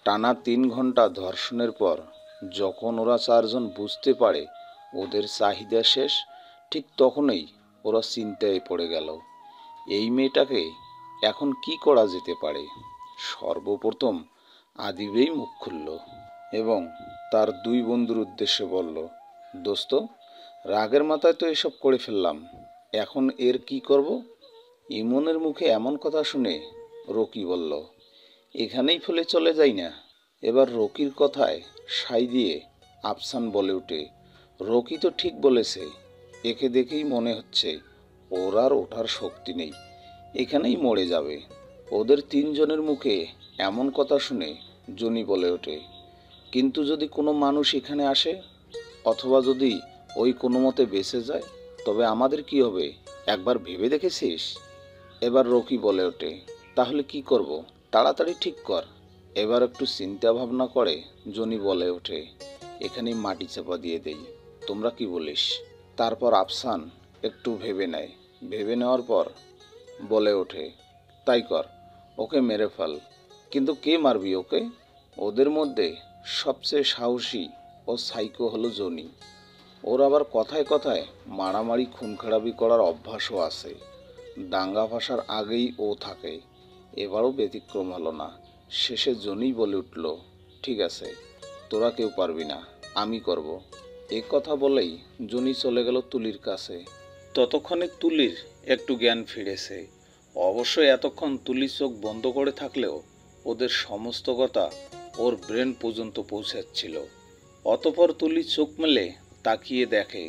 টানা 3 ঘন্টা ধর্ষণের পর যখন ওরা চারজন বুঝতে পারে ওদের চাহিদা শেষ, ঠিক তখনই ওরা চিন্তায় পড়ে গেল এই মেয়েটাকে এখন কি করা যেতে পারে। সর্বপ্রথম আদিবেই মুখ খুলল এবং তার 2 বন্ধুর উদ্দেশ্যে বলল, দোস্ত, রাগের মাথায় তো এসব করে ফেললাম, এখন এর কি করব? ইমনের মুখে এমন কথা শুনে রকি বলল, এখানেই ফেলে চলে যাই না। এবার রকির কথায় সায় দিয়ে আফসান বলে ওঠে, রকি তো ঠিক বলেছে, একে দেখেই মনে হচ্ছে ওর আর ওঠার শক্তি নেই, এখানেই মরে যাবে। ওদের 3জনের মুখে এমন কথা শুনে জনি বলে ওঠে, কিন্তু যদি কোনো মানুষ এখানে আসে, অথবা যদি ওই কোনো মতে বেঁচে যায়, তবে আমাদের কি হবে একবার ভেবে দেখেছিস? এবার রকি বলে ওঠে, তাহলে কি করব, তাড়াতাড়ি ঠিক কর। এবার একটু চিন্তা ভাবনা করে জনি বলে ওঠে, এখানেই মাটি চাপা দিয়ে দেই, তোমরা কি বলিস? তারপর আফসান একটু ভেবে নেয়, ভেবে নেওয়ার পর বলে ওঠে, তাই কর, ওকে মেরে ফেল। কিন্তু কে মারবি ওকে? ওদের মধ্যে সবচেয়ে সাহসী ও সাইকো হলো জনি। ওর আবার কথায় কথায় মারামারি খুনখারাপি করার অভ্যাসও আছে। দাঙ্গা ফাঁসার আগেই ও থাকে। এবারও ব্যতিক্রম হলো না। শেষে জনি বলে উঠল, ঠিক আছে, তোরা কেউ পারবি না, আমি করব। এ কথা বলেই জনি চলে গেল তুলির কাছে। ততক্ষণে তুলির একটু জ্ঞান ফিরেছে। অবশ্যই এতক্ষণ তুলি চোখ বন্ধ করে থাকলেও ওদের সমস্ত কথা ওর ব্রেন পর্যন্ত পৌঁছাচ্ছিল। অতঃপর তুলি চোখ মেলে তাকিয়ে দেখে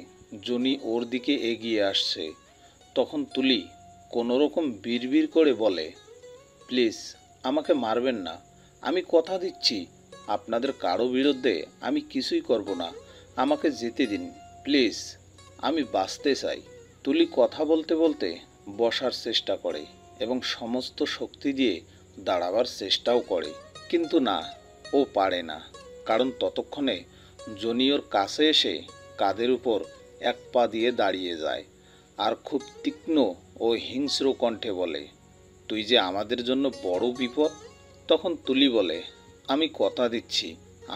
জনি ওর দিকে এগিয়ে আসছে। তখন তুলি কোনোরকম বিড়বিড় করে বলে, প্লিজ আমাকে মারবেন না, আমি কথা দিচ্ছি আপনাদের কারো বিরুদ্ধে আমি কিছুই করব না, আমাকে যেতে দিন প্লিজ, আমি বাঁচতে চাই। তুলি কথা বলতে বলতে বসার চেষ্টা করে এবং সমস্ত শক্তি দিয়ে দাঁড়াবার চেষ্টাও করে, কিন্তু না, ও পারে না। কারণ ততক্ষণে জনি ওর কাছে এসে কাঁধের উপর এক পা দিয়ে দাঁড়িয়ে যায় আর খুব তীক্ষ্ণ ও হিংস্র কণ্ঠে বলে, তুই যে আমাদের জন্য বড় বিপদ। তখন তুলি বলে, আমি কথা দিচ্ছি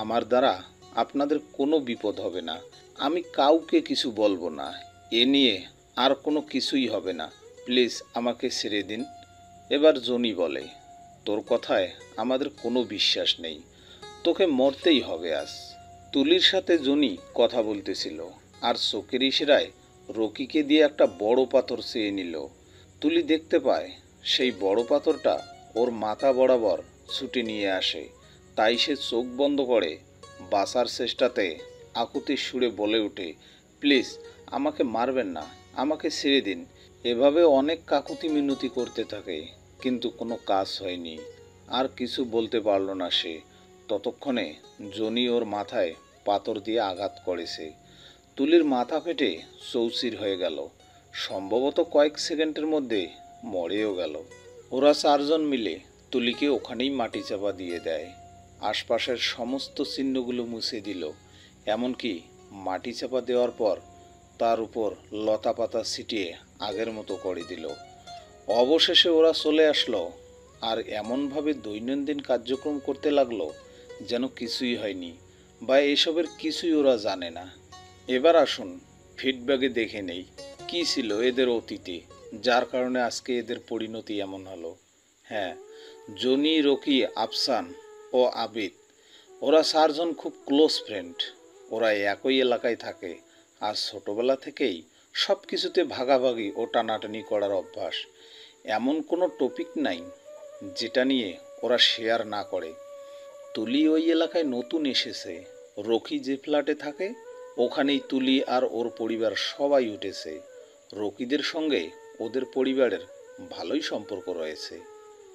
আমার দ্বারা আপনাদের কোনো বিপদ হবে না, আমি কাউকে কিছু বলবো না, এ নিয়ে আর কোনো কিছুই হবে না, প্লিজ আমাকে ছেড়ে দিন। এবার জনি বলে, তোর কথায় আমাদের কোনো বিশ্বাস নেই, তোকে মরতেই হবে আজ। তুলির সাথে জনি কথা বলতেছিল আর চোখের ইশারায় রকিকে দিয়ে একটা বড় পাথর চেয়ে নিল। তুলি দেখতে পায় সেই বড় পাথরটা ওর মাথা বরাবর ছুটে নিয়ে আসে। তাই সে চোখ বন্ধ করে বাঁচার চেষ্টাতে আকুতির সুরে বলে ওঠে, প্লিজ আমাকে মারবেন না, আমাকে ছেড়ে দিন। এভাবে অনেক কাকুতি মিনতি করতে থাকে, কিন্তু কোনো কাজ হয়নি। আর কিছু বলতে পারল না সে। ততক্ষণে জনি ওর মাথায় পাথর দিয়ে আঘাত করেছে। তুলির মাথা ফেটে চৌচির হয়ে গেল, সম্ভবত কয়েক সেকেন্ডের মধ্যে মরেও গেল। ওরা চারজন মিলে তুলিকে ওখানেই মাটি চাপা দিয়ে দেয়। আশপাশের সমস্ত চিহ্নগুলো মুছে দিল, এমনকি মাটি চাপা দেওয়ার পর তার উপর লতা পাতা ছিটিয়ে আগের মতো করে দিল। অবশেষে ওরা চলে আসলো আর এমনভাবে দৈনন্দিন কার্যক্রম করতে লাগলো যেন কিছুই হয়নি বা এসবের কিছুই ওরা জানে না। এবার আসুন ফিডব্যাকে দেখে নেই কী ছিল এদের অতীতে, যার কারণে আজকে এদের পরিণতি এমন হলো। হ্যাঁ, জনি, রকি, আফসান ও আবিদ, ওরা চারজন খুব ক্লোজ ফ্রেন্ড। ওরা একই এলাকায় থাকে আর ছোটবেলা থেকেই সব কিছুতে ভাগাভাগি ও টানাটানি করার অভ্যাস। এমন কোনো টপিক নাই যেটা নিয়ে ওরা শেয়ার না করে। তুলি ওই এলাকায় নতুন এসেছে। রকি যে ফ্ল্যাটে থাকে ওখানেই তুলি আর ওর পরিবার সবাই উঠেছে। রকিদের সঙ্গে ওদের পরিবারের ভালোই সম্পর্ক রয়েছে।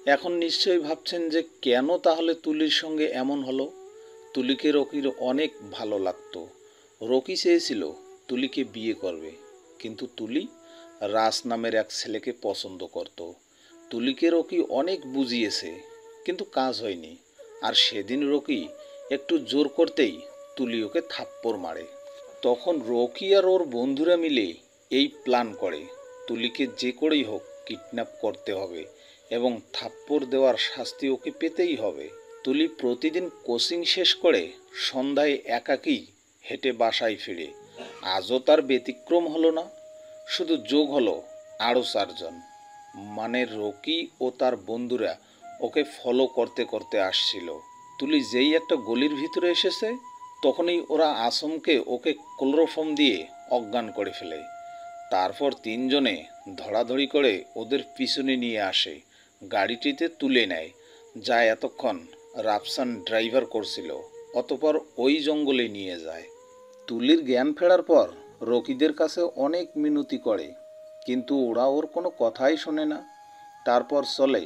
এখন নিশ্চয়ই ভাবছেন যে কেন তাহলে তুলির সঙ্গে এমন হলো। তুলিকে রকির অনেক ভালো লাগতো। রকি চেয়েছিল তুলিকে বিয়ে করবে, কিন্তু তুলি রাজ নামের এক ছেলেকে পছন্দ করত। তুলিকে রকি অনেক বুঝিয়েছে, কিন্তু কাজ হয়নি। আর সেদিন রকি একটু জোর করতেই তুলি ওকে থাপ্পড় মারে। তখন রকি আর ওর বন্ধুরা মিলে এই প্ল্যান করে, তুলিকে যে করেই হোক কিডন্যাপ করতে হবে এবং থাপ্পড় দেওয়ার শাস্তি ওকে পেতেই হবে। তুলি প্রতিদিন কোচিং শেষ করে সন্ধ্যায় একাকী হেঁটে বাসায় ফিরে। আজও তার ব্যতিক্রম হলো না, শুধু যোগ হলো আরও 4 জন। মানে রকি ও তার বন্ধুরা ওকে ফলো করতে করতে আসছিল। তুলি যেই একটা গলির ভিতরে এসেছে তখনই ওরা আসমকে ওকে ক্লোরোফর্ম দিয়ে অজ্ঞান করে ফেলে। তারপর 3 জনে ধরাধরি করে ওদের পিছনে নিয়ে আসে, গাড়িটিতে তুলে নেয়, যা এতক্ষণ রাফসান ড্রাইভার করছিল। অতপর ওই জঙ্গলে নিয়ে যায়। তুলির জ্ঞান ফেরার পর রকিদের কাছে অনেক মিনতি করে, কিন্তু ওরা ওর কোনো কথাই শোনে না। তারপর চলে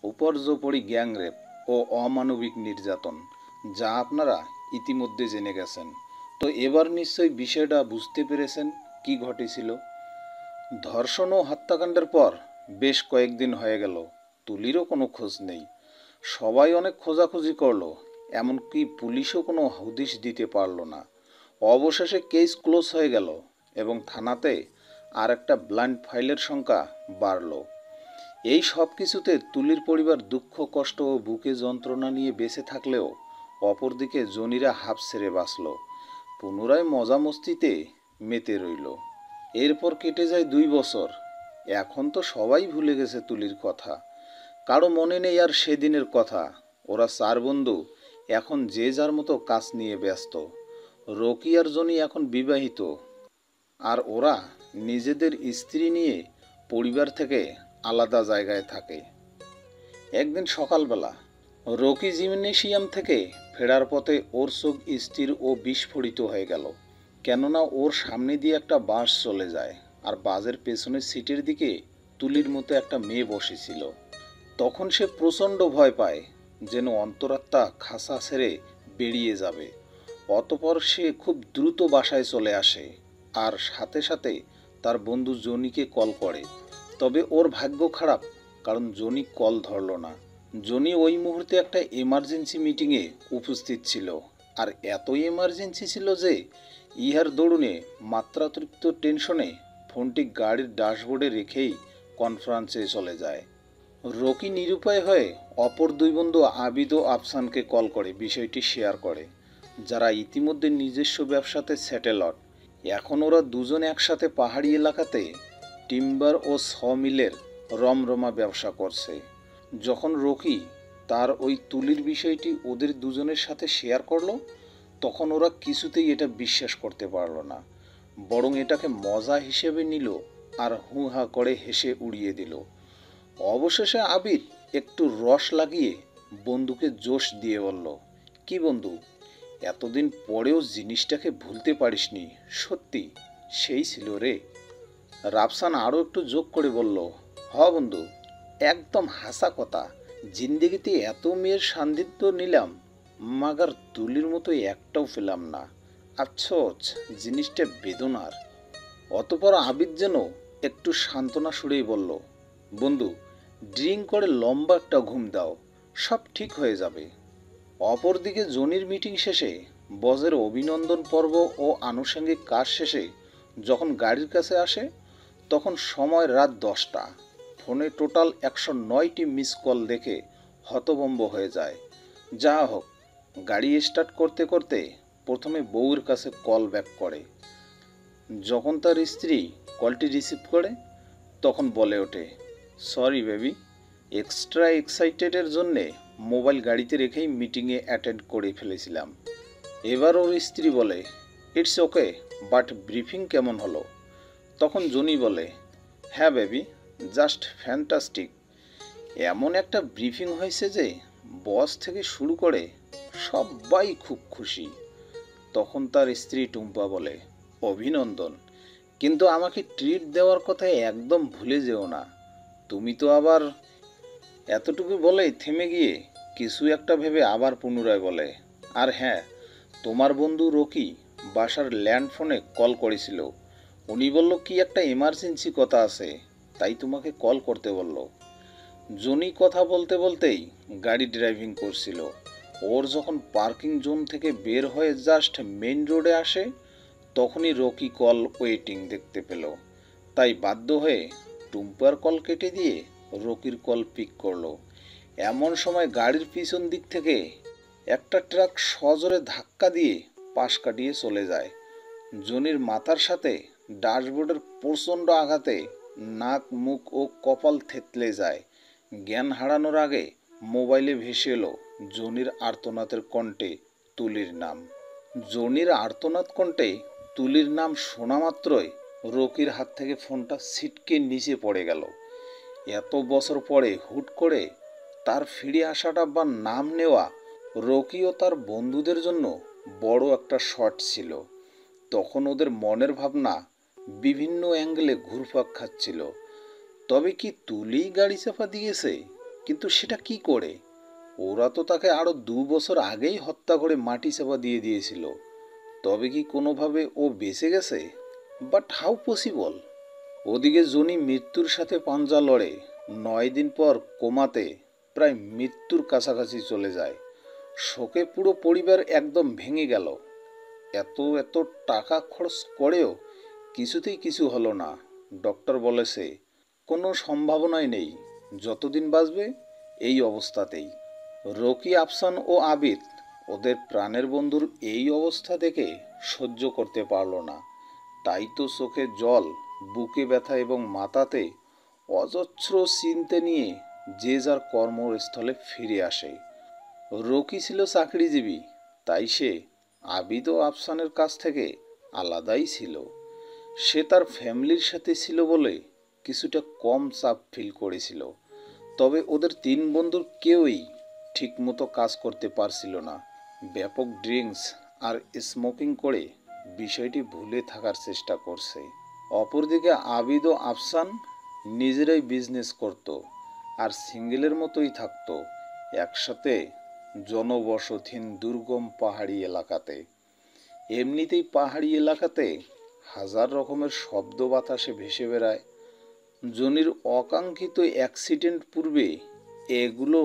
উপর্যুপরি গ্যাংরেপ ও অমানবিক নির্যাতন, যা আপনারা ইতিমধ্যে জেনে গেছেন। তো এবার নিশ্চয়ই বিষয়টা বুঝতে পেরেছেন কি ঘটেছিল। ধর্ষণ ও হত্যাকাণ্ডের পর বেশ কয়েকদিন হয়ে গেল, তুলিরও কোনো খোঁজ নেই। সবাই অনেক খোঁজাখুঁজি করলো, এমনকি পুলিশও কোনো হদিশ দিতে পারল না। অবশেষে কেস ক্লোজ হয়ে গেল এবং থানাতে আর একটা ব্লাইন্ড ফাইলের সংখ্যা বাড়ল। এই সব কিছুতে তুলির পরিবার দুঃখ কষ্ট ও বুকে যন্ত্রণা নিয়ে বেঁচে থাকলেও অপরদিকে জনিরা হাঁপ ছেড়ে বাঁচল, পুনরায় মজা মস্তিতে মেতে রইল। এরপর কেটে যায় 2 বছর। এখন তো সবাই ভুলে গেছে তুলির কথা, কারো মনে নেই আর সেদিনের কথা। ওরা 4 বন্ধু এখন যে যার মতো কাজ নিয়ে ব্যস্ত। রকি আর জনি এখন বিবাহিত, আর ওরা নিজেদের স্ত্রী নিয়ে পরিবার থেকে আলাদা জায়গায় থাকে। একদিন সকালবেলা রকি জিমনেশিয়াম থেকে ফেরার পথে ওর চোখ স্থির ও বিস্ফোরিত হয়ে গেল, কেননা ওর সামনে দিয়ে একটা বাস চলে যায়, আর বাসের পেছনের সিটের দিকে তুলির মতো একটা মেয়ে বসেছিল। তখন সে প্রচণ্ড ভয় পায়, যেন অন্তরাত্মা খাসা ছেড়ে বেরিয়ে যাবে। অতপর সে খুব দ্রুত বাসায় চলে আসে আর সাথে সাথে তার বন্ধু জনিকে কল করে। তবে ওর ভাগ্য খারাপ, কারণ জনি কল ধরল না। জনি ওই মুহূর্তে একটা এমার্জেন্সি মিটিংয়ে উপস্থিত ছিল, আর এত এমার্জেন্সি ছিল যে ইহার দরুনে মাত্রাতিরিক্ত টেনশনে ফোনটি গাড়ির ড্যাশবোর্ডে রেখেই কনফারেন্সে চলে যায়। রকি নিরুপায় হয়ে অপর 2 বন্ধু আবিদ ও আফসানকে কল করে বিষয়টি শেয়ার করে, যারা ইতিমধ্যে নিজস্ব ব্যবসাতে সেটেলড। এখন ওরা 2জন একসাথে পাহাড়ি এলাকাতে টিম্বার ও সমিলের রমরমা ব্যবসা করছে। যখন রকি তার ওই তুলির বিষয়টি ওদের 2জনের সাথে শেয়ার করলো, তখন ওরা কিছুতেই এটা বিশ্বাস করতে পারল না, বরং এটাকে মজা হিসেবে নিল আর হু হা করে হেসে উড়িয়ে দিল। অবশেষে আবিদ একটু রস লাগিয়ে বন্ধুকে জোশ দিয়ে বলল, কি বন্ধু, এতদিন পরেও জিনিসটাকে ভুলতে পারিসনি, সত্যি সেই ছিল রে। রাফসান আরও একটু যোগ করে বলল, হ বন্ধু, একদম হাসা কথা। জিন্দেগিতে এত মেয়ের সান্নিধ্য নিলাম, মাগার তুলির মতো একটাও পেলাম না। আফসোস, জিনিসটা বেদনার। অতপর আবিদ যেন একটু সান্ত্বনা সুরেই বলল, বন্ধু, ড্রিঙ্ক করে লম্বা একটা ঘুম দাও, সব ঠিক হয়ে যাবে। অপরদিকে জনির মিটিং শেষে বসের অভিনন্দন পর্ব ও আনুষঙ্গিক কাজ শেষে যখন গাড়ির কাছে আসে, তখন সময় রাত 10টা। ফোনে টোটাল 109টি মিস কল দেখে হতভম্ব হয়ে যায়। যা হোক, গাড়ি স্টার্ট করতে করতে প্রথমে বউয়ের কাছে কল ব্যাক করে। যখন তার স্ত্রী কলটি রিসিভ করে, তখন বলে ওঠে, সরি বেবি, এক্সট্রা এক্সাইটেডের জন্যে মোবাইল গাড়িতে রেখেই মিটিংয়ে অ্যাটেন্ড করে ফেলেছিলাম। এবার ওর স্ত্রী বলে, ইটস ওকে, বাট ব্রিফিং কেমন হলো? তখন জনি বলে, হ্যাঁ বেবি, জাস্ট ফ্যান্টাস্টিক। এমন একটা ব্রিফিং হয়েছে যে বস থেকে শুরু করে সবাই খুব খুশি। তখন তার স্ত্রী টুম্পা বলে, অভিনন্দন, কিন্তু আমাকে ট্রিট দেওয়ার কথা একদম ভুলে যেও না। তুমি তো আবার। এতটুকু বলেই থেমে গিয়ে কিছু একটা ভেবে আবার পুনরায় বলে, আর হ্যাঁ, তোমার বন্ধু রকি বাসার ল্যান্ড ফোনে কল করেছিল। উনি বলল কি একটা এমার্জেন্সি কথা আছে, তাই তোমাকে কল করতে বলল। জনি কথা বলতে বলতেই গাড়ি ড্রাইভিং করছিল। ওর যখন পার্কিং জোন থেকে বের হয়ে জাস্ট মেইন রোডে আসে, তখনই রকি কল ওয়েটিং দেখতে পেল। তাই বাধ্য হয়ে টুম্পার কল কেটে দিয়ে রকির কল পিক করলো। এমন সময় গাড়ির পিছন দিক থেকে একটা ট্রাক সজোরে ধাক্কা দিয়ে পাশ কাটিয়ে চলে যায়। জনির মাথার সাথে ড্যাশবোর্ডের প্রচণ্ড আঘাতে নাক, মুখ ও কপাল থেতলে যায়। জ্ঞান হারানোর আগে মোবাইলে ভেসে এলো জনির আর্তনাদের কণ্ঠে তুলির নাম। জনির আর্তনাদ কণ্ঠে তুলির নাম শোনা মাত্রই রকির হাত থেকে ফোনটা ছিটকে নিচে পড়ে গেল। এত বছর পরে হুট করে তার ফিরে আসাটা বা নাম নেওয়া রকি ও তার বন্ধুদের জন্য বড় একটা শট ছিল। তখন ওদের মনের ভাবনা বিভিন্ন অ্যাঙ্গেলে ঘুরপাক খাচ্ছিল। তবে কি তুলিই গাড়ি চাপা দিয়েছে? কিন্তু সেটা কি করে? ওরা তো তাকে আরো 2 বছর আগেই হত্যা করে মাটি চাপা দিয়ে দিয়েছিল। তবে কি কোনোভাবে ও বেঁচে গেছে? But how possible? ওদিকে জনি মৃত্যুর সাথে পাঞ্জা লড়ে 9 দিন পর কোমাতে প্রায় মৃত্যুর কাছাকাছি চলে যায়। শোকে পুরো পরিবার একদম ভেঙে গেল। এত এত টাকা খরচ করেও কিছুতেই কিছু হলো না। ডক্টর বলেছে কোনো সম্ভাবনাই নেই, যতদিন বাঁচবে এই অবস্থাতেই। রকি, আফসান ও আবিদ ওদের প্রাণের বন্ধুর এই অবস্থা দেখে সহ্য করতে পারল না। তাই তো চোখে জল, বুকে ব্যথা এবং মাথাতে অজস্র চিন্তা নিয়ে যে যার কর্মস্থলে ফিরে আসে। রকি ছিল চাকরিজীবী, তাই সে আবিদ ও আফসানের কাছ থেকে আলাদাই ছিল। সে তার ফ্যামিলির সাথে ছিল বলে কিছুটা কম চাপ ফিল করেছিল। তবে ওদের 3 বন্ধুর কেউই ঠিকমতো কাজ করতে পারছিল না। ব্যাপক ড্রিঙ্কস আর স্মোকিং করে বিষয়টি ভুলে থাকার চেষ্টা করছে। অপরদিকে আবিদ ও আফসান নিজেরাই বিজনেস করত আর সিঙ্গেলের মতোই থাকতো একসাথে জনবসতিহীন দুর্গম পাহাড়ি এলাকাতে। এমনিতেই পাহাড়ি এলাকাতে হাজার রকমের শব্দ বাতাসে ভেসে বেড়ায়। জনির অকাঙ্ক্ষিত অ্যাক্সিডেন্ট পূর্বে এগুলো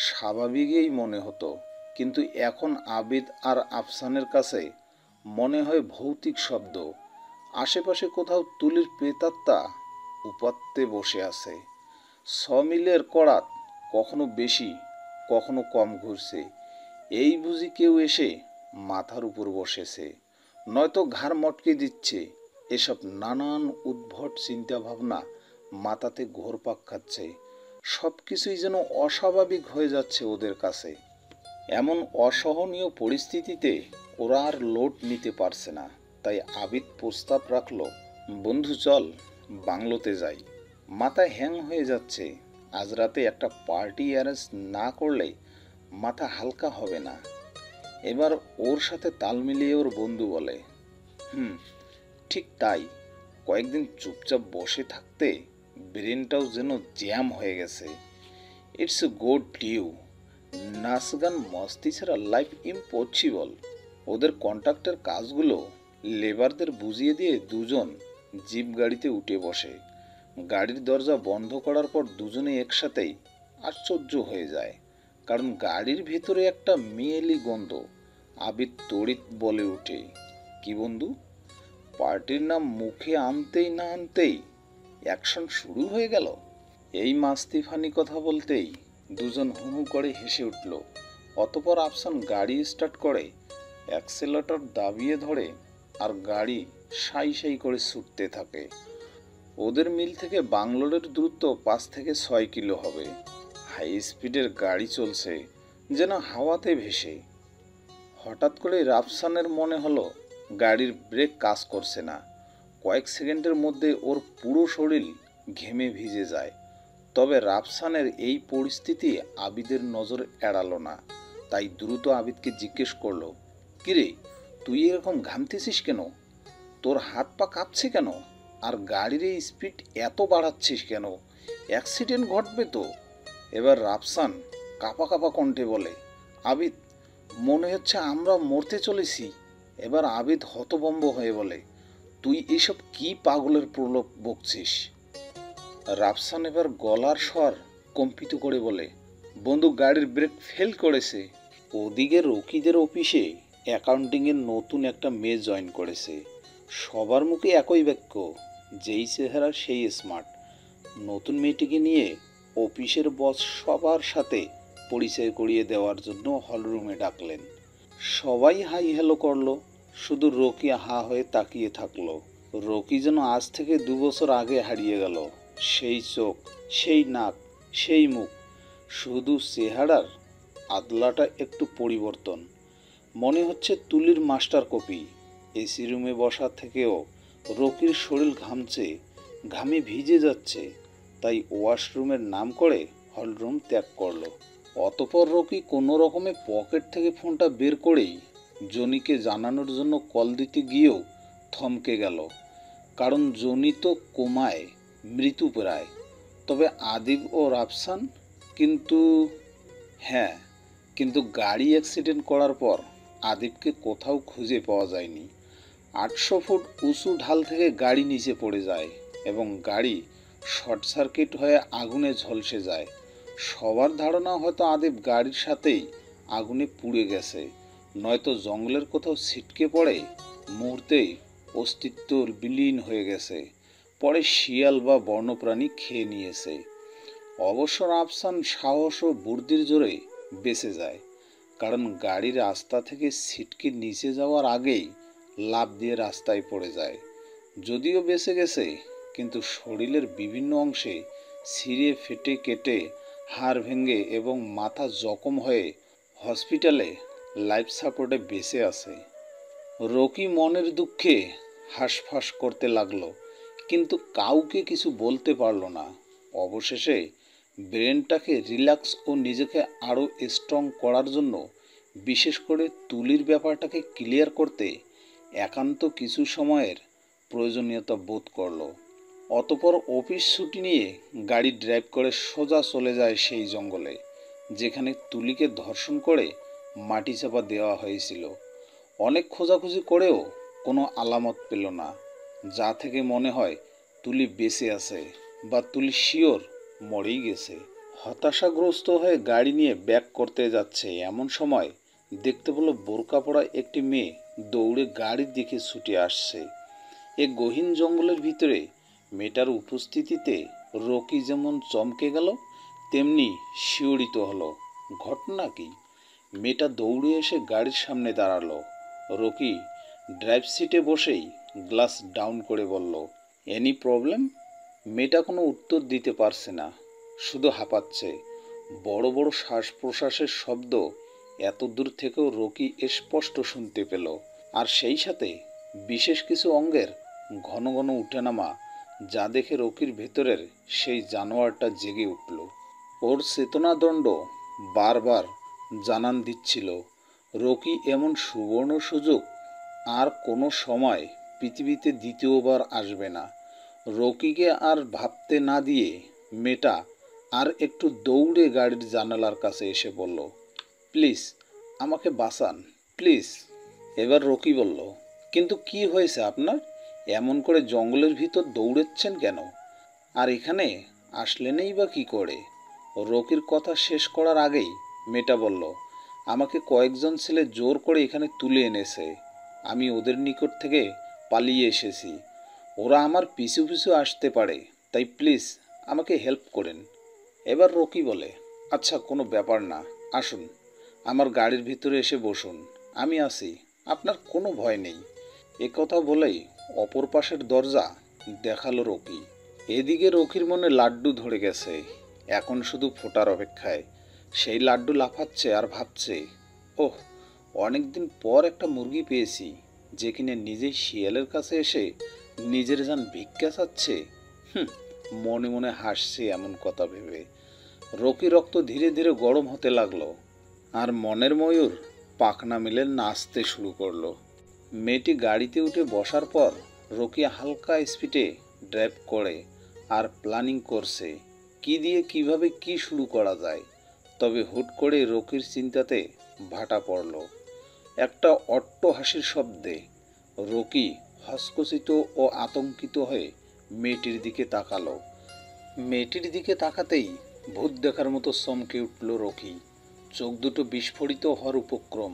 স্বাভাবিকই মনে হতো, কিন্তু এখন আবিদ আর আফসানের কাছে মনে হয় ভৌতিক শব্দ। আশেপাশে কোথাও তুলির প্রেতাত্মা উপাত্তে বসে আছে। সমিলের করাত কখনো বেশি কখনো কম ঘুরছে। এই বুঝি কেউ এসে মাথার উপর বসেছে, নয়তো ঘাড় মটকে দিচ্ছে। এসব নানান উদ্ভট চিন্তা ভাবনা মাথাতে ঘোরপাক খাচ্ছে। সব কিছুই যেন অস্বাভাবিক হয়ে যাচ্ছে ওদের কাছে। এমন অসহনীয় পরিস্থিতিতে ওরা আর লোড নিতে পারছে না। তাই আবিদ প্রস্তাব রাখল, বন্ধু চল বাংলোতে যাই। মাথা হ্যাং হয়ে যাচ্ছে। আজ রাতে একটা পার্টি অ্যারেঞ্জ না করলে মাথা হালকা হবে না। এবার ওর সাথে তাল মিলিয়ে ওর বন্ধু বলে, ঠিক তাই। কয়েকদিন চুপচাপ বসে থাকতে ব্রেনটাও যেন জ্যাম হয়ে গেছে। It's a good dew. নাচ গান মস্তি ছাড়া লাইফ ইম্পসিবল। ওদের কন্ট্রাক্টের কাজগুলো লেবারদের বুঝিয়ে দিয়ে দুজন জিপ গাড়িতে উঠে বসে। গাড়ির দরজা বন্ধ করার পর দুজনে একসাথেই আশ্চর্য হয়ে যায়, কারণ গাড়ির ভেতরে একটা মেয়েলি গন্ধ। আবিদ তড়িৎ বলে ওঠে, কি বন্ধু? পার্টির নাম মুখে আনতেই না আনতেই অ্যাকশন শুরু হয়ে গেল। এই মাস্তিফানি কথা বলতেই দুজন হু হু করে হেসে উঠল। অতপর আফসান গাড়ি স্টার্ট করে, অ্যাক্সেলেটর দাবিয়ে ধরে আর গাড়ি সাই সাই করে ছুটতে থাকে। ওদের মিল থেকে বাংলোরের দূরত্ব 5 থেকে 6 কিলো হবে। হাই স্পিডের গাড়ি চলছে যেন হাওয়াতে ভেসে। হঠাৎ করে রাফসানের মনে হলো গাড়ির ব্রেক কাজ করছে না। কয়েক সেকেন্ডের মধ্যে ওর পুরো শরীর ঘেমে ভিজে যায়। তবে রাফসানের এই পরিস্থিতি আবিদের নজর এড়ালো না। তাই দ্রুত আবিদকে জিজ্ঞেস করলো, কিরে তুই এরকম ঘামতেছিস কেন? তোর হাত পা কাঁপছে কেন? আর গাড়ির এই স্পিড এত বাড়াচ্ছিস কেন? অ্যাক্সিডেন্ট ঘটবে তো। এবার রাফসান কাঁপা কাঁপা কণ্ঠে বলে, আবিদ মনে হচ্ছে আমরা মরতে চলেছি। এবার আবিদ হতভম্ব হয়ে বলে, তুই এসব কি পাগলের প্রলোভ বকছিস? রাফসান এবার গলার স্বর কম্পিত করে বলে, বন্ধু গাড়ির ব্রেক ফেল করেছে। ওদিকে রকিদের অফিসে অ্যাকাউন্টিংয়ের নতুন একটা মেয়ে জয়েন করেছে। সবার মুখে একই বাক্য, যেই চেহারা সেই স্মার্ট। নতুন মেয়েটিকে নিয়ে অফিসের বস সবার সাথে পরিচয় করিয়ে দেওয়ার জন্য হলরুমে ডাকলেন। সবাই হাই হ্যালো করলো, শুধু রকি হা হয়ে তাকিয়ে থাকলো। রকি যেন আজ থেকে 2 বছর আগে হারিয়ে গেল। সেই চোখ, সেই নাক, সেই মুখ, শুধু চেহারার আদলাটা একটু পরিবর্তন। মনে হচ্ছে তুলির মাস্টার কপি। এসি রুমে বসা থেকেও রকির শরীর ঘামছে, ঘামে ভিজে যাচ্ছে। তাই ওয়াশরুমের নাম করে হলরুম ত্যাগ করলো। অতপর রকি কোনো রকমে পকেট থেকে ফোনটা বের করেই জনিকে জানানোর জন্য কল দিতে গিয়েও থমকে গেল। কারণ জনি তো কোমায়, মৃত্যুপ্রায়। তবে আদিব ও রাফসান কিন্তু গাড়ি অ্যাক্সিডেন্ট করার পর আদিবকে কোথাও খুঁজে পাওয়া যায়নি। 800 ফুট উঁচু ঢাল থেকে গাড়ি নিচে পড়ে যায় এবং গাড়ি শর্ট সার্কিট হয়ে আগুনে ঝলসে যায়। সবার ধারণা হয়তো আদিব গাড়ির সাথেই আগুনে পুড়ে গেছে, নয়তো জঙ্গলের কোথাও ছিটকে পড়ে মুহূর্তেই অস্তিত্ব বিলীন হয়ে গেছে। পরে শিয়াল বা বন্যপ্রাণী খেয়ে নিয়েছে। অবশ্য রাফসান সাহস ও বুদ্ধির জোরে বেঁচে যায়, কারণ গাড়ি রাস্তা থেকে ছিটকে নিচে যাওয়ার আগেই লাফ দিয়ে রাস্তায় পড়ে যায়। যদিও বেঁচে গেছে, কিন্তু শরীরের বিভিন্ন অংশে ছিঁড়ে ফেটে কেটে হাড় ভেঙে এবং মাথা জখম হয়ে হসপিটালে লাইফ সাপোর্টে বেঁচে আছে। রকি মনের দুঃখে হাঁসফাঁস করতে লাগলো, কিন্তু কাউকে কিছু বলতে পারল না। অবশেষে ব্রেনটাকে রিল্যাক্স ও নিজেকে আরও স্ট্রং করার জন্য, বিশেষ করে তুলির ব্যাপারটাকে ক্লিয়ার করতে একান্ত কিছু সময়ের প্রয়োজনীয়তা বোধ করল। অতপর অফিস ছুটি নিয়ে গাড়ি ড্রাইভ করে সোজা চলে যায় সেই জঙ্গলে, যেখানে তুলিকে ধর্ষণ করে মাটি চাপা দেওয়া হয়েছিল। অনেক খোঁজাখুঁজি করেও কোনো আলামত পেল না, যা থেকে মনে হয় তুলি বেঁচে আছে বা তুলি শিওর মরেই গেছে। হতাশাগ্রস্ত হয়ে গাড়ি নিয়ে ব্যাক করতে যাচ্ছে এমন সময় দেখতে পেল বোরকা পরা একটি মেয়ে দৌড়ে গাড়ির দিকে ছুটে আসছে। এ গহীন জঙ্গলের ভিতরে মেয়েটার উপস্থিতিতে রকি যেমন চমকে গেল, তেমনি শিহরিত হলো। ঘটনা কি? মেয়েটা দৌড়ে এসে গাড়ির সামনে দাঁড়ালো। রকি ড্রাইভ সিটে বসেই গ্লাস ডাউন করে বলল, এনি প্রবলেম? মেয়েটা কোনো উত্তর দিতে পারছে না, শুধু হাঁপাচ্ছে। বড় বড় শ্বাস প্রশ্বাসের শব্দ এত দূর থেকেও রকি স্পষ্ট শুনতে পেল। আর সেই সাথে বিশেষ কিছু অঙ্গের ঘন ঘন উঠেনামা, যা দেখে রকির ভেতরের সেই জানোয়ারটা জেগে উঠল। ওর চেতনাদণ্ড বারবার জানান দিচ্ছিল, রকি এমন সুবর্ণ সুযোগ আর কোনো সময় পৃথিবীতে দ্বিতীয়বার আসবে না। রকিকে আর ভাবতে না দিয়ে মেয়েটা আর একটু দৌড়ে গাড়ির জানালার কাছে এসে বলল, প্লিজ আমাকে বাঁচান, প্লিজ। এবার রকি বলল, কিন্তু কি হয়েছে আপনার? এমন করে জঙ্গলের ভিতর দৌড়েচ্ছেন কেন? আর এখানে আসলেনই বা কী করে? রকির কথা শেষ করার আগেই মেয়েটা বলল, আমাকে কয়েকজন ছেলে জোর করে এখানে তুলে এনেছে। আমি ওদের নিকট থেকে পালিয়ে এসেছি। ওরা আমার পিছু পিছু আসতে পারে, তাই প্লিজ আমাকে হেল্প করেন। এবার রকি বলে, আচ্ছা কোনো ব্যাপার না, আসুন আমার গাড়ির ভিতরে এসে বসুন, আমি আছি, আপনার কোনো ভয় নেই। একথা বলেই অপর পাশের দরজা দেখালো রকি। এদিকে রকির মনে লাড্ডু ধরে গেছে, এখন শুধু ফোটার অপেক্ষায়। সেই লাড্ডু লাফাচ্ছে আর ভাবছে, ওহ, অনেকদিন পর একটা মুরগি পেয়েছি, যে কিনে নিজেই শিয়ালের কাছে এসে নিজের জান ভিক্ষা চাচ্ছে। মনে মনে হাসছে এমন কথা ভেবে। রকি রক্ত ধীরে ধীরে গরম হতে লাগলো, আর মনের ময়ূর পাখনা মেলে নাচতে শুরু করলো। মেয়েটি গাড়িতে উঠে বসার পর রকি হালকা স্পিডে ড্রাইভ করে আর প্ল্যানিং করছে কি দিয়ে কিভাবে কি শুরু করা যায়। তবে হুট করে রকির চিন্তাতে ভাটা পড়ল একটা অট্ট হাসির শব্দে। রকি হসকচিত ও আতঙ্কিত হয়ে মেয়েটির দিকে তাকালো। মেয়েটির দিকে তাকাতেই ভূত দেখার মতো চমকে উঠল রকি। চোখ দুটো বিস্ফোরিত হওয়ার উপক্রম।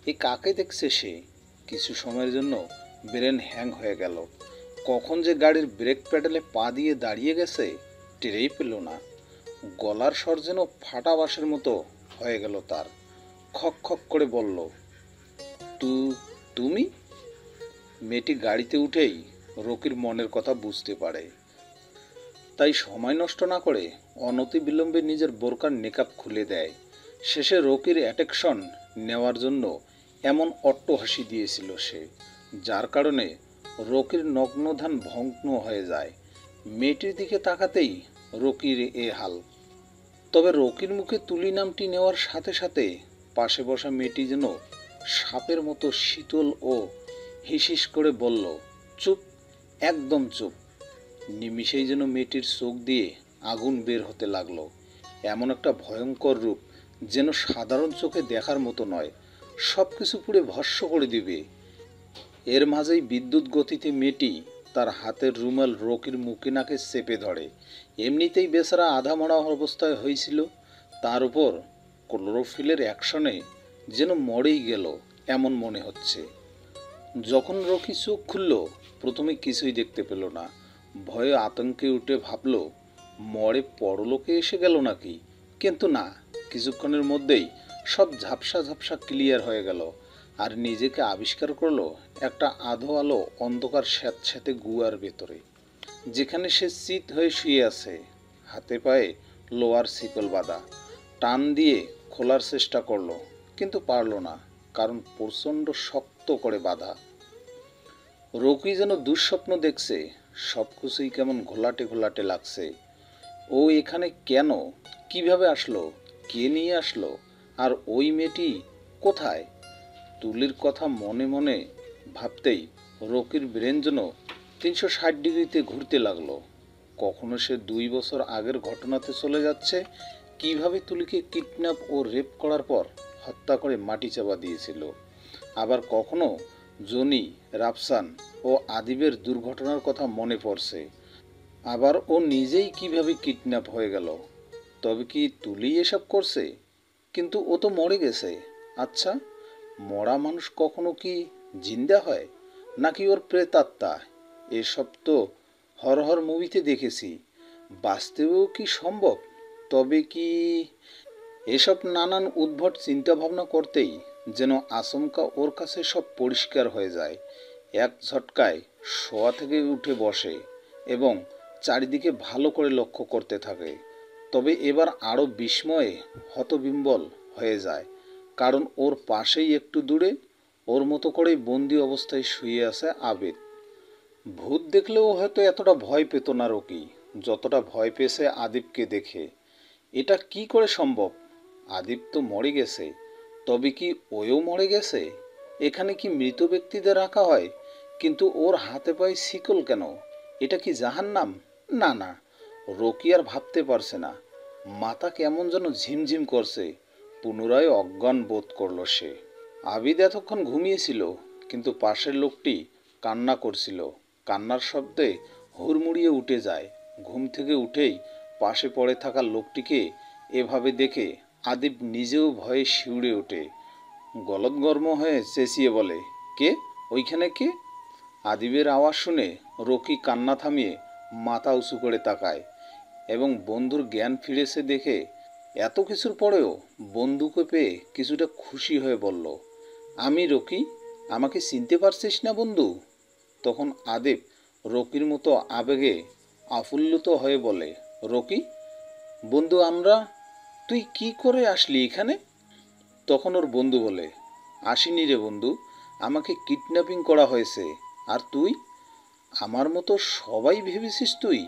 এ কাকে দেখছে সে? কিছু সময়ের জন্য ব্রেন হ্যাং হয়ে গেল। কখন যে গাড়ির ব্রেক প্যাডেলে পা দিয়ে দাঁড়িয়ে গেছে টেরেই পেল না। গলার স্বর যেন ফাটা বাঁশের মতো হয়ে গেল তার। খক খক করে বলল, তু তুমি? মেয়েটি গাড়িতে উঠেই রকির মনের কথা বুঝতে পারে, তাই সময় নষ্ট না করে অনতিবিলম্বে নিজের বোরকার নেকাব খুলে দেয়। শেষে রকির অ্যাটেকশন নেওয়ার জন্য এমন অট্টহাসি দিয়েছিল সে, যার কারণে রকির নগ্নধান ভগ্ন হয়ে যায়। মেয়েটির দিকে তাকাতেই রকির এ হাল। তবে রকির মুখে তুলি নামটি নেওয়ার সাথে সাথে পাশে বসা মেয়েটি যেন সাপের মতো শীতল ও হিসিস করে বলল, চুপ, একদম চুপ। নিমিষেই যেন মেয়েটির চোখ দিয়ে আগুন বের হতে লাগলো। এমন একটা ভয়ঙ্কর রূপ, যেন সাধারণ চোখে দেখার মতো নয়, সব কিছু পুড়ে ভস্ম করে দিবে। এর মাঝেই বিদ্যুৎ গতিতে মেয়েটি তার হাতের রুমাল রকির মুখে নাকে চেপে ধরে। এমনিতেই বেচারা আধা মরা অবস্থায় হয়েছিল, তার উপর ক্লোরোফিলের অ্যাকশনে যেন মরেই গেল এমন মনে হচ্ছে। যখন রকি চোখ খুলল, প্রথমে কিছুই দেখতে পেল না। ভয়ে আতঙ্কে উঠে ভাবল মরে পরলোকে এসে গেল নাকি, কিন্তু না, কিছুক্ষণের মধ্যেই সব ঝাপসা ঝাপসা ক্লিয়ার হয়ে গেল। আর নিজেকে আবিষ্কার করলো একটা আধো আলো অন্ধকার স্যাঁতস্যাঁতে গুয়ার ভেতরে, যেখানে সে চিত হয়ে শুয়ে আছে, হাতে পায়ে লোহার শিকল বাঁধা। টান দিয়ে খোলার চেষ্টা করলো, কিন্তু পারল না, কারণ প্রচণ্ড শক্ত করে বাঁধা। রকি যেন দুঃস্বপ্ন দেখছে, সব কিছুই কেমন ঘোলাটে ঘোলাটে লাগছে। ও এখানে কেন, কিভাবে আসলো, কে নিয়ে আসলো, আর ওই মেয়েটি কোথায়? তুলির কথা মনে মনে ভাবতেই রকির ব্রেন যেন 360 ডিগ্রিতে ঘুরতে লাগলো। কখনো সে 2 বছর আগের ঘটনাতে চলে যাচ্ছে, কিভাবে তুলিকে কিডন্যাপ ও রেপ করার পর হত্যা করে মাটি চাপা দিয়েছিল। আবার কখনো জনি, রাফসান ও আদিবের দুর্ঘটনার কথা মনে পড়ছে। আবার ও নিজেই কিভাবে কিডন্যাপ হয়ে গেল। তবে কি তুলি এসব করছে? কিন্তু ও তো মরে গেছে। আচ্ছা, মরা মানুষ কখনো কি জিন্দা হয়, নাকি ওর প্রেতাত্মা? এসব তো হরহর মুভিতে দেখেছি, বাস্তবেও কি সম্ভব? তবে কি? এসব নানান উদ্ভট চিন্তাভাবনা করতেই যেন আচমকা ওর কাছে সব পরিষ্কার হয়ে যায়। এক ঝটকায় শোয়া থেকে উঠে বসে এবং চারিদিকে ভালো করে লক্ষ্য করতে থাকে। তবে এবার আরও বিস্ময়ে হতবিম্বল হয়ে যায়, কারণ ওর পাশেই একটু দূরে ওর মতো করেই বন্দি অবস্থায় শুয়ে আছে আবিদ। ভূত দেখলেও হয়তো এতটা ভয় পেত না রকি, যতটা ভয় পেয়েছে আদিবকে দেখে। এটা কি করে সম্ভব? আদিব তো মরে গেছে, তবে কি ওও মরে গেছে? এখানে কি মৃত ব্যক্তিদের রাখা হয়, কিন্তু ওর হাতে পায়ে শিকল কেন? এটা কি জাহান্নাম? না না, রকি আর ভাবতে পারছে না। মাথা কেমন যেন ঝিমঝিম করছে। পুনরায় অজ্ঞান বোধ করল সে। আবিদ এতক্ষণ ঘুমিয়েছিল, কিন্তু পাশের লোকটি কান্না করছিল। কান্নার শব্দে হুড়মুড়িয়ে উঠে যায়। ঘুম থেকে উঠেই পাশে পড়ে থাকা লোকটিকে এভাবে দেখে আদিব নিজেও ভয়ে শিউরে ওঠে। গলদঘর্ম হয়ে চেঁচিয়ে বলে, কে ওইখানে, কে? আদিবের আওয়াজ শুনে রকি কান্না থামিয়ে মাথা উঁচু করে তাকায় এবং বন্ধুর জ্ঞান ফিরেছে দেখে এত কিছুর পরেও বন্ধুকে পেয়ে কিছুটা খুশি হয়ে বলল, আমি রকি, আমাকে চিনতে পারছিস না বন্ধু? তখন আদিব রকির মতো আবেগে আফুল্লিত হয়ে বলে, রকি বন্ধু, আমরা, তুই কি করে আসলি এখানে? তখন ওর বন্ধু বলে, আসিনি রে বন্ধু, আমাকে কিডন্যাপিং করা হয়েছে। আর তুই? আমার মতো সবাই ভেবেছিস তুই?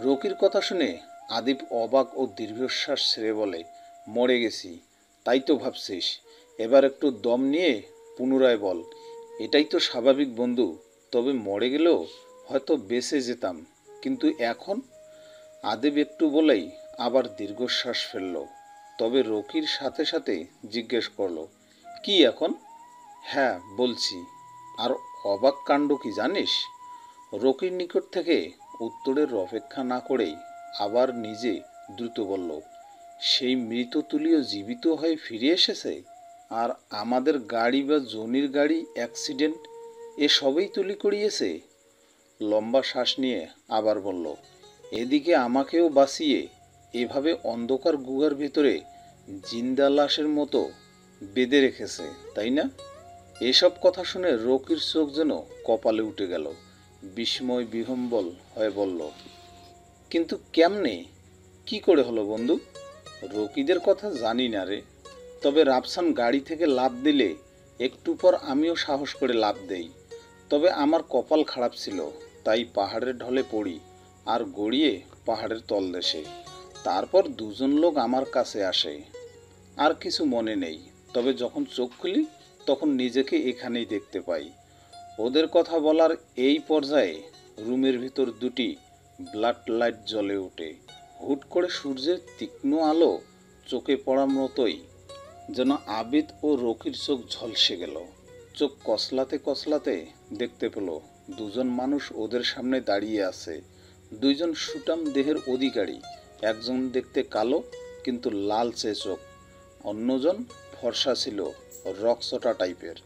রকির কথা শুনে আদিব অবাক ও দীর্ঘশ্বাস ছেড়ে বলে, মরে গেছি তাই তো ভাবছিস? এবার একটু দম নিয়ে পুনরায় বল। এটাই তো স্বাভাবিক বন্ধু, তবে মরে গেলেও হয়তো বেঁচে যেতাম, কিন্তু এখন? আদিব একটু বলেই আবার দীর্ঘশ্বাস ফেলল। তবে রকির সাথে সাথে জিজ্ঞেস করলো, কি এখন? হ্যাঁ বলছি। আর অবাক কাণ্ড কি জানিস? রকির নিকট থেকে উত্তরের অপেক্ষা না করেই আবার নিজে দ্রুত বলল, সেই মৃত তুলিও জীবিত হয়ে ফিরে এসেছে। আর আমাদের গাড়ি বা জনির গাড়ি অ্যাক্সিডেন্ট, এসবই তুলি করিয়েছে। লম্বা শ্বাস নিয়ে আবার বলল, এদিকে আমাকেও বাঁচিয়ে এভাবে অন্ধকার গুহার ভেতরে জিন্দা লাশের মতো বেঁধে রেখেছে, তাই না? এসব কথা শুনে রকির চোখ যেন কপালে উঠে গেল। বিস্ময় বিহ্বল হয়ে বলল, কিন্তু কেমনে, কি করে হলো বন্ধু? রকিদের কথা জানি না রে, তবে রাফসান গাড়ি থেকে লাফ দিলে একটু পর আমিও সাহস করে লাফ দেই। তবে আমার কপাল খারাপ ছিল, তাই পাহাড়ের ঢলে পড়ি আর গড়িয়ে পাহাড়ের তলদেশে। তারপর দুজন লোক আমার কাছে আসে, আর কিছু মনে নেই। তবে যখন চোখ খুলি তখন নিজেকে এখানেই দেখতে পাই। ওদের কথা বলার এই পর্যায়ে রুমের ভিতর দুটি ব্লাড লাইট জ্বলে ওঠে। হুট করে সূর্যের তীক্ষ্ণ আলো চোখে পড়ার মতোই যেন আবিদ ও রকির চোখ ঝলসে গেল। চোখ কসলাতে কসলাতে দেখতে পেল দুজন মানুষ ওদের সামনে দাঁড়িয়ে আছে। দুইজন সুটাম দেহের অধিকারী, একজন দেখতে কালো কিন্তু লালচে চোখ, অন্যজন ফর্সা ছিল, রকচটা টাইপের।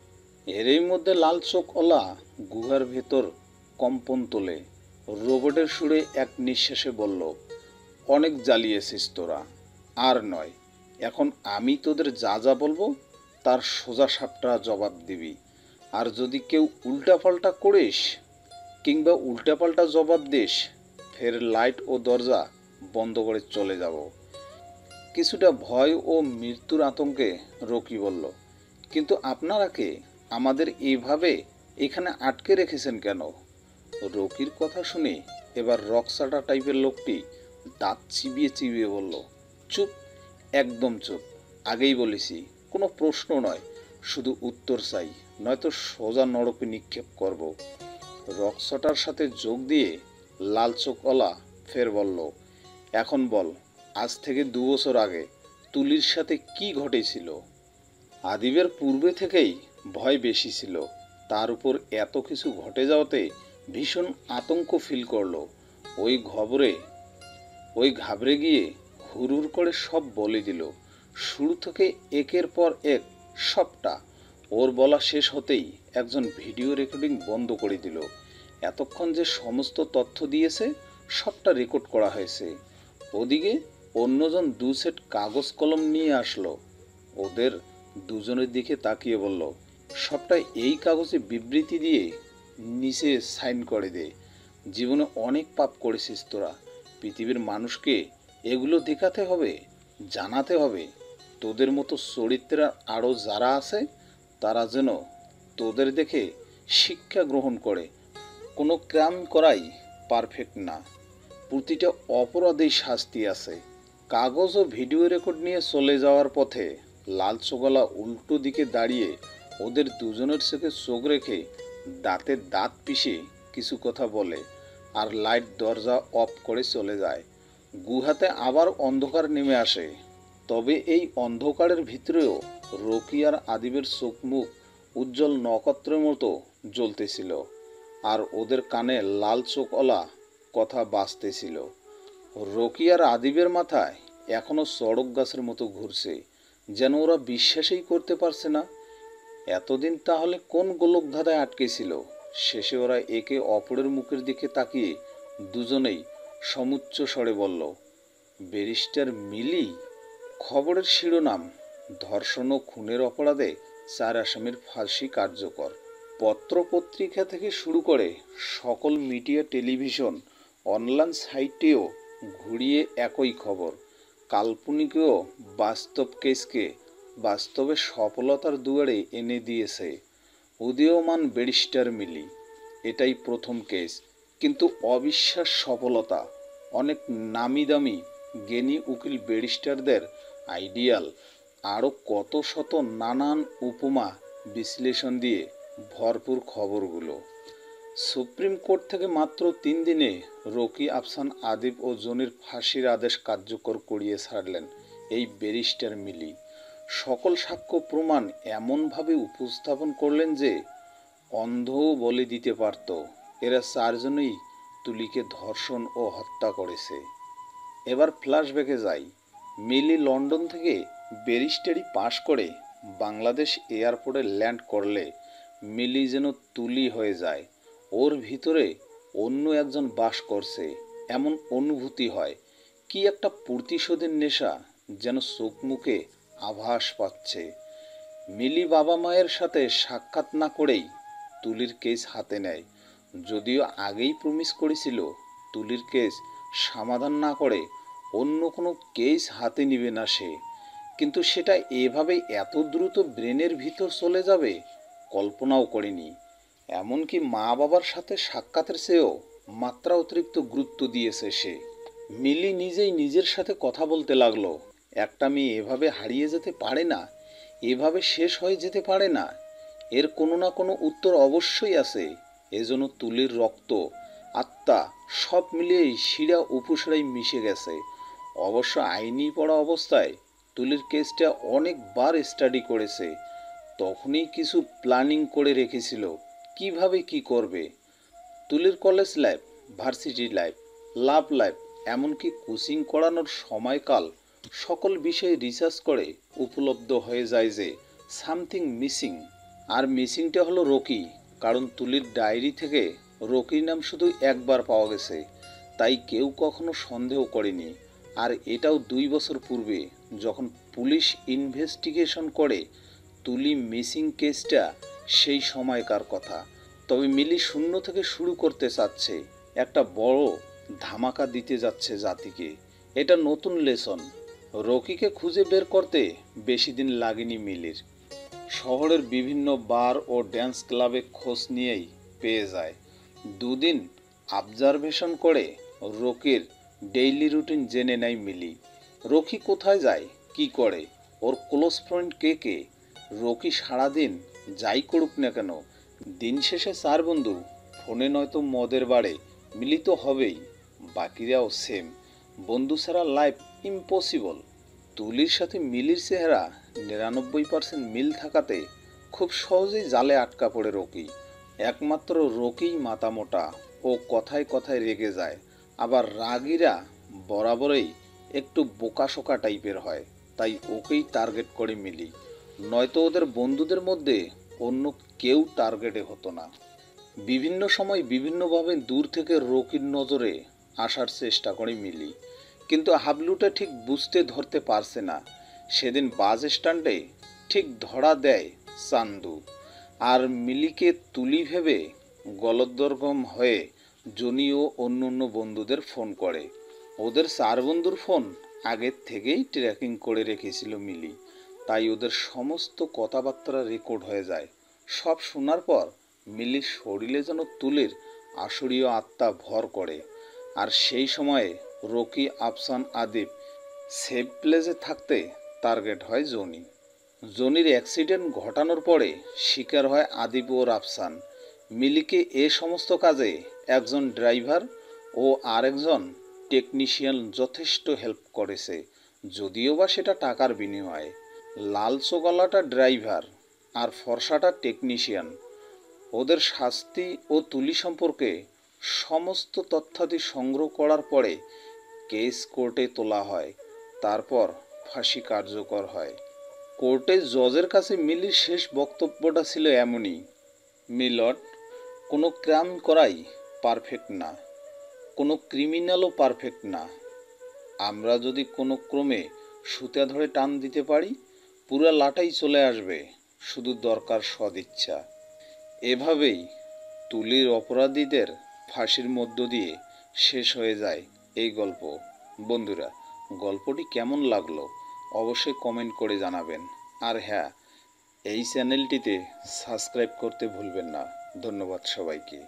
এরই মধ্যে লাল চোখওয়ালা গুহার ভেতর কম্পন তোলে। রোবটের সুরে এক নিঃশ্বাসে বলল, অনেক জ্বালিয়েছিস তোরা, আর নয়। এখন আমি তোদের যা যা বলবো তার সোজা সাপটা জবাব দিবি। আর যদি কেউ উল্টাপাল্টা করিস কিংবা উল্টাপাল্টা জবাব দিস, ফের লাইট ও দরজা বন্ধ করে চলে যাব। কিছুটা ভয় ও মৃত্যুর আতঙ্কে রকি বলল, কিন্তু আপনারা কে? আমাদের এইভাবে এখানে আটকে রেখেছেন কেন? রকির কথা শুনে এবার রকসাটা টাইপের লোকটি দাঁত চিবিয়ে চিবিয়ে বলল, চুপ, একদম চুপ। আগেই বলেছি, কোনো প্রশ্ন নয়, শুধু উত্তর চাই, নয়তো সোজা নরকে নিক্ষেপ করব। রকসটার সাথে যোগ দিয়ে লাল চোখওয়ালা ফের বলল, এখন বল, আজ থেকে 2 বছর আগে তুলির সাথে কি ঘটেছিল? আদিবের পূর্বে থেকেই ভয় বেশি ছিল, তার উপর এত কিছু ঘটে যাওয়াতে ভীষণ আতঙ্ক ফিল করলো। ওই ঘাবড়ে গিয়ে হুড়হুড় করে সব বলে দিল, শুরু থেকে একের পর এক সবটা। ওর বলা শেষ হতেই একজন ভিডিও রেকর্ডিং বন্ধ করে দিল। এতক্ষণ যে সমস্ত তথ্য দিয়েছে সবটা রেকর্ড করা হয়েছে। ওদিকে অন্যজন 2 সেট কাগজ কলম নিয়ে আসলো। ওদের দুজনের দিকে তাকিয়ে বলল, সবটা এই কাগজে বিবৃতি দিয়ে নিচে সাইন করে দে। জীবনে অনেক পাপ করেছিস তোরা, পৃথিবীর মানুষকে এগুলো দেখাতে হবে, জানাতে হবে। তোদের মতো চরিত্রের আরও যারা আছে তারা যেন তোদের দেখে শিক্ষা গ্রহণ করে। কোনো ক্রাইম করাই পারফেক্ট না, প্রতিটা অপরাধেই শাস্তি আছে। কাগজ ও ভিডিও রেকর্ড নিয়ে চলে যাওয়ার পথে লাল চোখওয়ালা উল্টো দিকে দাঁড়িয়ে ওদের দুজনের চোখে চোখ রেখে দাঁতে দাঁত পিষে কিছু কথা বলে আর লাইট দরজা অফ করে চলে যায়। গুহাতে আবার অন্ধকার নেমে আসে। তবে এই অন্ধকারের ভিতরেও রকি আর আদিবের চোখ মুখ উজ্জ্বল নক্ষত্রের মতো জ্বলতেছিল, আর ওদের কানে লাল চোখওয়ালা কথা বাজতেছিল। রকি আর আদিবের মাথায় এখনো চড়ক গাছের মতো ঘুরছে, যেন ওরা বিশ্বাসই করতে পারছে না। এতদিন তাহলে কোন গোলক ধাঁধায় আটকে ছিল? শেষে ওরা একে অপরের মুখের দিকে তাকিয়ে দুজনেই সমুচ্চ স্বরে বলল, ব্যারিস্টার মিলি। খবরের শিরোনাম, ধর্ষণ ও খুনের অপরাধে 4 আসামির ফাঁসি কার্যকর। পত্রপত্রিকা থেকে শুরু করে সকল মিডিয়া, টেলিভিশন, অনলাইন সাইটেও ঘুরিয়ে একই খবর। কাল্পনিক ও বাস্তব কেসকে বাস্তবে সফলতার দুয়ারে এনে দিয়েছে উদীয়মান ব্যারিস্টার মিলি। এটাই প্রথম কেস, কিন্তু অবিশ্বাস সফলতা। অনেক নামি দামি জ্ঞানী উকিল ব্যারিস্টারদের আইডিয়াল, আরও কত শত নানান উপমা বিশ্লেষণ দিয়ে ভরপুর খবরগুলো। সুপ্রিম কোর্ট থেকে মাত্র 3 দিনে রকি, আফসান, আদিব ও জনির ফাঁসির আদেশ কার্যকর করিয়ে ছাড়লেন এই ব্যারিস্টার মিলি। সকল সাক্ষ্য প্রমাণ এমনভাবে উপস্থাপন করলেন যে অন্ধও বলে দিতে পারত এরা 4 জনই তুলিকে ধর্ষণ ও হত্যা করেছে। এবার ফ্ল্যাশব্যাকে যাই। মিলি লন্ডন থেকে ব্যারিস্টারি পাশ করে বাংলাদেশ এয়ারপোর্টে ল্যান্ড করলে মিলি যেন তুলি হয়ে যায়। ওর ভিতরে অন্য একজন বাস করছে এমন অনুভূতি হয়। কি একটা প্রতিশোধের নেশা যেন চোখ মুখে আভাস পাচ্ছে। মিলি বাবা মায়ের সাথে সাক্ষাৎ না করেই তুলির কেস হাতে নেয়। যদিও আগেই প্রমিস করেছিল তুলির কেস সমাধান না করে অন্য কোনো কেস হাতে নিবে না সে, কিন্তু সেটা এভাবে এত দ্রুত ব্রেনের ভিতর চলে যাবে কল্পনাও করেনি। এমনকি মা বাবার সাথে সাক্ষাতের চেয়েও মাত্রা অতিরিক্ত গুরুত্ব দিয়েছে সে। মিলি নিজেই নিজের সাথে কথা বলতে লাগলো, একটা মেয়ে এভাবে হারিয়ে যেতে পারে না, এভাবে শেষ হয়ে যেতে পারে না, এর কোনো না কোনো উত্তর অবশ্যই আছে। এজন্য তুলির রক্ত, আত্মা সব মিলিয়েই শিরা উপশিরায় মিশে গেছে। অবশ্য আইনি পড়া অবস্থায় তুলির কেসটা অনেকবার স্টাডি করেছে, তখনই কিছু প্ল্যানিং করে রেখেছিল কিভাবে কি করবে। তুলির college life, varsity life, love life, এমনকি কোচিং করানোর সময়কাল সকল বিষয়ে রিসার্চ করে উপলব্ধ হয়ে যায় যে সামথিং মিসিং। আর মিসিংটা হলো রকি, কারণ তুলির ডায়েরি থেকে রকির নাম শুধু একবার পাওয়া গেছে, তাই কেউ কখনো সন্দেহ করেনি। আর এটাও 2 বছর পূর্বে যখন পুলিশ ইনভেস্টিগেশন করে তুলি মিসিং কেসটা, সেই সময়কার কথা। তবে মিলি শূন্য থেকে শুরু করতে চাচ্ছে, একটা বড় ধামাকা দিতে যাচ্ছে জাতিকে। এটা নতুন লেসন। রকিকে খুঁজে বের করতে বেশি দিন লাগেনি মিলির। শহরের বিভিন্ন বার ও ড্যান্স ক্লাবে খোঁজ নিয়েই পেয়ে যায়। 2 দিন অবজারভেশন করে রকির ডেইলি রুটিন জেনে নেয় মিলি। রকি কোথায় যায়, কি করে, ওর ক্লোজ ফ্রেন্ড কে কে। রকি সারাদিন যাই করুক না কেন, দিন শেষে 4 বন্ধু ফোনে নয়তো মদের বারে মিলিত হবেই। বাকিরাও সেম, বন্ধু ছাড়া লাইফ ইম্পসিবল। তুলির সাথে মিলির চেহারা 99% মিল থাকাতে খুব সহজেই জালে আটকা পড়ে রকি। একমাত্র রকিই মাথামোটা, ও কথায় কথায় রেগে যায়। আবার রাগীরা বরাবরই একটু বোকাশোকা টাইপের হয়, তাই ওকেই টার্গেট করে মিলি, নয়তো ওদের বন্ধুদের মধ্যে অন্য কেউ টার্গেটে হতো না। বিভিন্ন সময় বিভিন্নভাবে দূর থেকে রকির নজরে আসার চেষ্টা করে মিলি, কিন্তু হাবলুটা ঠিক বুঝতে ধরতে পারছে না। সেদিন বাস স্ট্যান্ডে ঠিক ধরা দেয় চান্দু, আর মিলিকে তুলি ভেবে গলদঘর্ম হয়ে জনি ও অন্য অন্য বন্ধুদের ফোন করে। ওদের 4 বন্ধুর ফোন আগের থেকেই ট্র্যাকিং করে রেখেছিল মিলি, তাই ওদের সমস্ত কথাবার্তা রেকর্ড হয়ে যায়। সব শোনার পর মিলির শরীরে যেন তুলির আসরীয় আত্মা ভর করে। আর সেই সময়ে রকি, আফসান, আদিব সেফ প্লেসে থাকতে টার্গেট হয় জনি। জনির অ্যাক্সিডেন্ট ঘটানোর পরে শিকার হয় আদিব ও রাফসান। মিলিকে এ সমস্ত কাজে একজন ড্রাইভার ও আরেকজন টেকনিশিয়ান যথেষ্ট হেল্প করেছে, যদিও বা সেটা টাকার বিনিময়ে। লাল চোগলাটা ড্রাইভার আর ফর্সাটা টেকনিশিয়ান। ওদের শাস্তি ও তুলি সম্পর্কে সমস্ত তথ্যাদি সংগ্রহ করার পরে কেস কোর্টে তোলা হয়, তারপর ফাঁসি কার্যকর হয়। কোর্টে জজের কাছে মিলির শেষ বক্তব্যটা ছিল এমনই, মিলট, কোনো ক্রাইম করাই পারফেক্ট না, কোনো ক্রিমিনালও পারফেক্ট না। আমরা যদি কোনো ক্রমে সুতা ধরে টান দিতে পারি, পুরা লাটাই চলে আসবে, শুধু দরকার সদিচ্ছা। এভাবেই তুলির অপরাধীদের ফাঁসির মধ্য দিয়ে শেষ হয়ে যায় এই গল্প। বন্ধুরা, গল্পটি কেমন লাগলো অবশ্যই কমেন্ট করে জানাবেন। আর হ্যাঁ, এই চ্যানেলটিতে সাবস্ক্রাইব করতে ভুলবেন না। ধন্যবাদ সবাইকে।